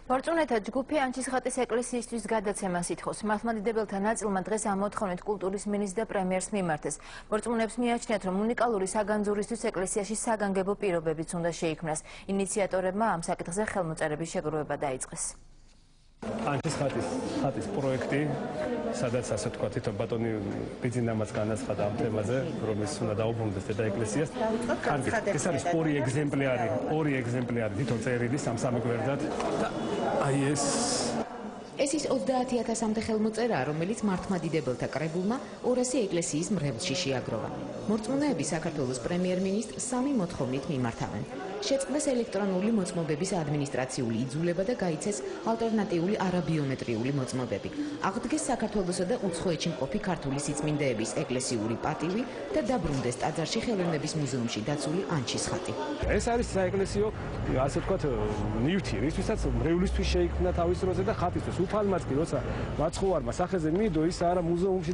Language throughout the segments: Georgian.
მორწმუნეთა ჯგუფი ანჩისხატის ეკლესიისთვის გადაცემას ითხოვს. მართლმადიდებელთა ნაწილმა დღეს ამ მოთხოვნით კულტურის მინისტრს და პრემიერს მიმართეს. მორწმუნეებს მიაჩნიათ, რომ უნიკალური საგანძურისთვის ეკლესიაში საგანგებო პირობებიც უნდა შეიქმნას. ინიციატორებმა ამ საკითხზე ხელმოწერების შეგროვება დაიწყეს. ანჩისხატის პროექტი, სადაც ასე თქვა თვითონ ბატონი ბიძინამაც განაცხადა ამ თემაზე, რომ ის უნდა დაუბრუნდეს დედა ეკლესიას. ეს არის ორი ეგზემპლიარი თვითონ წერილი სამ-სამი გვერდად. აი ეს ის 30,000-მდე ხელმოწერაა, რომელიც მართლმადიდებელთა კრებულმა 200 ეკლესიის მრევლში შეაგროვა. მორწმუნეები საქართველოს პრემიერ-მინისტრს 3 მოთხოვნით მიმართავენ. შეწყდეს ელექტრონული მოწმობების ადმინისტრაციული იძულება და გაიცეს ალტერნატიული არაბიომეტრიული მოწმობები. აღდგეს საქართველოსა და უცხოეთში მყოფი ქართული სიწმინდეების ეკლესიური პატივი და დაბრუნდეს ტაძარში ხელოვნების მუზეუმში დაცული ანჩისხატი. ეს არის საეკლესიო, ასე ვთქვათ, ნივთი, რისთვისაც მრევლისთვის შეიქმნა თავის დროზე და ხატისთვის. უფალმაც კი როცა მაცხოვარმა სახეზე მიიდო, ის არა მუზეუმში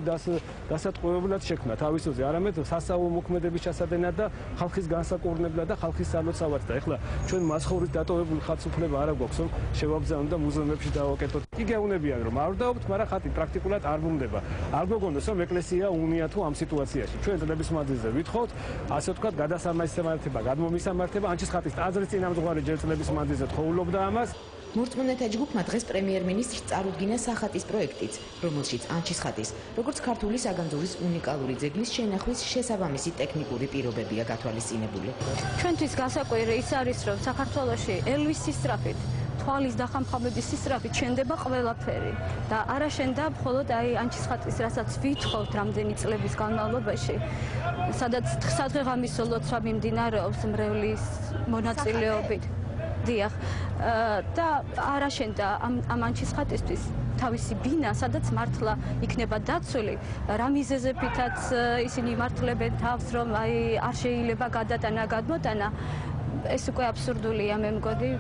დასატყვევებლად შექმნა თავის დროზე, არამედ სასწავლო მოქმედების ჩასადენად და ხალხის განსაკურნებლად და ხალხის სალოცავად. და ეხლა ჩვენ მაცხოვრის დატოვებული ხატს უფლება არ აქვს, რომ შევაბრძანოთ და მუზეუმებში დავაკეთოთ. კი გეუბნებიან, რომ არ დავობთ, მაგრამ ხატი პრაქტიკულად არ ბრუნდება. არ გოგონდეს, რომ ეკლესია უნია თუ ამ სიტუაციაში. ჩვენ წლების მანძილზე ვითხოვთ, ასე ვთქვათ, გადასამართება, გადმომისამართება, ანჩისხატის ტაძრის წინამძღვარი ჯერ წლების მანძილზე თხოვლობდა ამას. მორწმუნეთა ჯგუფმა დღეს პრემიერ-მინისტრს წარუდგინა სახატის პროექტიც, რომელშიც ანჩისხატის, როგორც ქართული საგანძურის უნიკალური ძეგლის შენახვის შესაბამისი ტექნიკური პირობებია გათვალისწინებული. ჩვენთვის გასაკვირი ის არის, რომ საქართველოში ელვის სისწრაფით, თვალის დახამხამების სისწრაფით შენდება ყველაფერი და არა შენდა მხოლოდ ანჩისხატის, რასაც ვითხოვთ რამდენი წლების განმავლობაში, სადაც სადღეღამისო ლოცვა მიმდინარეობს მრევლის მონაწილეობით. დიახ, და არა შენდა ამ ანჩისხატისთვის თავისი ბინა, სადაც მართლა იქნება დაცული, რა მიზეზებითაც ისინი მართლებენ თავს, რომ არ შეიძლება გადატანა, გადმოტანა, ეს უკვე აბსურდულია, მე მგონი.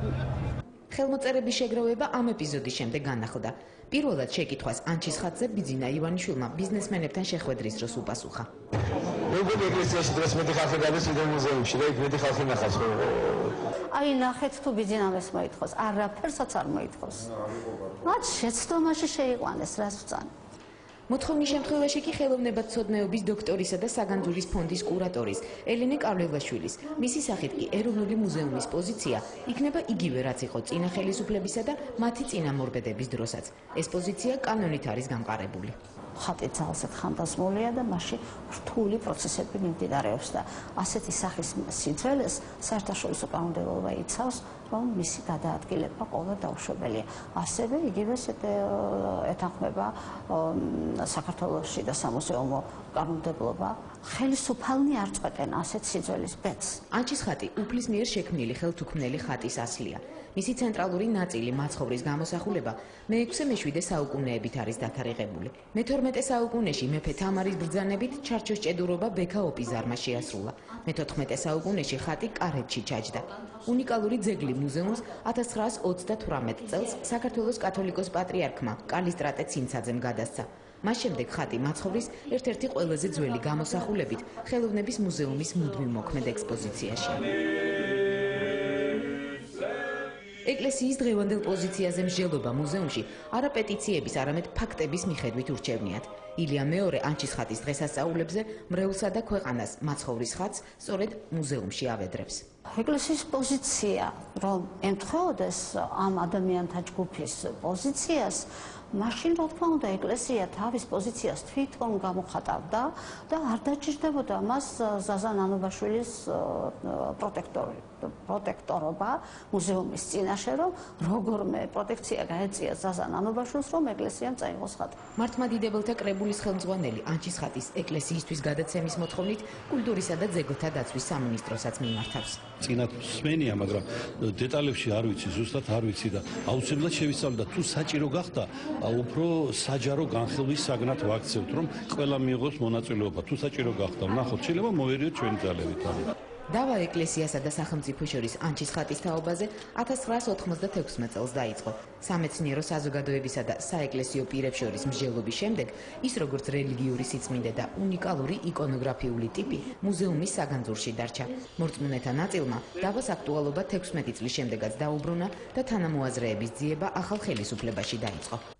ხელმოწერების შეგროვება ამ ეპიზოდის შემდეგ განახლდა. პირველად შეკითხვას ანჩისხატზე ბიძინა ივანიშვილმა ბიზნესმენებთან შეხვედრის დროს უპასუხა. როგორ ეკლესიაში დღეს მეტი ხალხი გადის იმ მუზეუმში და იქ მეტი ხალხი ნახავს. ნახეთ თუ ბიძინამეს მოითხოვს, არაფერსაც არ მოითხოვს. მათ შეცდომაში შეიყვანეს, რას ვწან. მოთხოვნის შემთხვევაში კი ხელოვნებათმცოდნეობის დოქტორისა და საგანძურის ფონდის კურატორის ელენე კავლევლაშვილის, მისი სახით კი ეროვნული მუზეუმის პოზიცია იქნება იგივე, რაც იყო წინა ხელისუფლებისა და მათი წინამორბედების დროსაც. ეს პოზიცია კანონით არის გამყარებული. ხატი ძალზედ ხანდაზმულია და მასში რთული პროცესები მიმდინარეობს და ასეთი სახის სიძველეს საერთაშორისო კანონმდებლობა იცავს, რომ მისი გადაადგილება ყოველდღე დაუშვებელია. ასევე იგივე ეთანხმება საქართველოსში და სამუზეუმო კანონმდებლობა. ხელისუფალნი არ წყვეტენ ასეთ სიძველის ბედს. ანჩისხატი უფლის მიერ შექმნილი ხელთუქმნელი ხატის ასლია. მისი ცენტრალური ნაწილი მაცხოვრის გამოსახულება მე-6-მე-7 საუკუნეებით არის დათარიღებული. მე-12 საუკუნეში მეფე თამარის ბრძანებით ჩარჩოს ჭედურობა ბექა ოპიზარმა შეასრულა. მე-14 საუკუნეში ხატი კარეთში ჩაჯდა. უნიკალური ძეგლი მუზეუმს 1928 წელს საქართველოს კათოლიკოს პატრიარქმა კალისტრატე ცინცაძემ გადასცა. მას შემდეგ ხატი მაცხოვრის ერთ-ერთი ყველაზე ძველი გამოსახულებით ხელოვნების მუზეუმის მუდმივ მოქმედ ექსპოზიციაში. ეკლესიის დღევანდელ პოზიციაზე მსჯელობა მუზეუმში არა პეტიციების, არამედ ფაქტების მიხედვით ურჩევნიათ. ილია მეორე ანჩისხატის დღესასწაულებზე მრევლსა და ქვეყანას მაცხოვრის ხატს სწორედ მუზეუმში ავედრებს. ეკლესიის პოზიცია, რომ ემთხოვდეს ამ ადამიანთა ჯგუფის პოზიციას, მაშინ რა თქმა უნდა ეკლესია თავის პოზიციას თვითონ გამოხატავდა და არ დაჭირდებოდა მას ზაზა ნანობაშვილის პროტექტორობა მუზეუმის წინაშე, რომ როგორმე პროტექცია გაეწია ზაზა ნანობაშვილს, რომ ეკლესიამ წაიღოს ხატი. მართლმადიდებელთა კრებულის ხელმძღვანელი ანჩისხატის ეკლესიისთვის გადაცემის მოთხოვნით კულტურისა და ძეგლთა დაცვის სამინისტროსაც მიმართავს. წინათ მსმენია, მაგრამ დეტალებში არ ვიცი, ზუსტად არ ვიცი და აუცილებლად შევისწავლე და თუ საჭირო გახდა, უფრო საჯარო განხილვის საგნად ვაქცევთ, რომ ყველა მიიღოს მონაწილეობა. თუ საჭირო გახდა, ნახოთ, შეიძლება მოვერიოთ ჩვენი ძალებით. დავა ეკლესიასა და სახელმწიფო შორის ანჩის ხატის თაობაზე 1996 წელს დაიწყო. სამეცნიერო საზოგადოებისა და საეკლესიო პირებს შორის მსჯელობის შემდეგ ის როგორც რელიგიური სიწმინდე და უნიკალური იკონოგრაფიული ტიპი მუზეუმის საგანძურში დარჩა. მორწმუნეთა ნაწილმა დავას აქტუალობა 16 წლის შემდეგაც დაუბრუნა და თანამოაზრეების ძიება ახალ ხელისუფლებაში დაიწყო.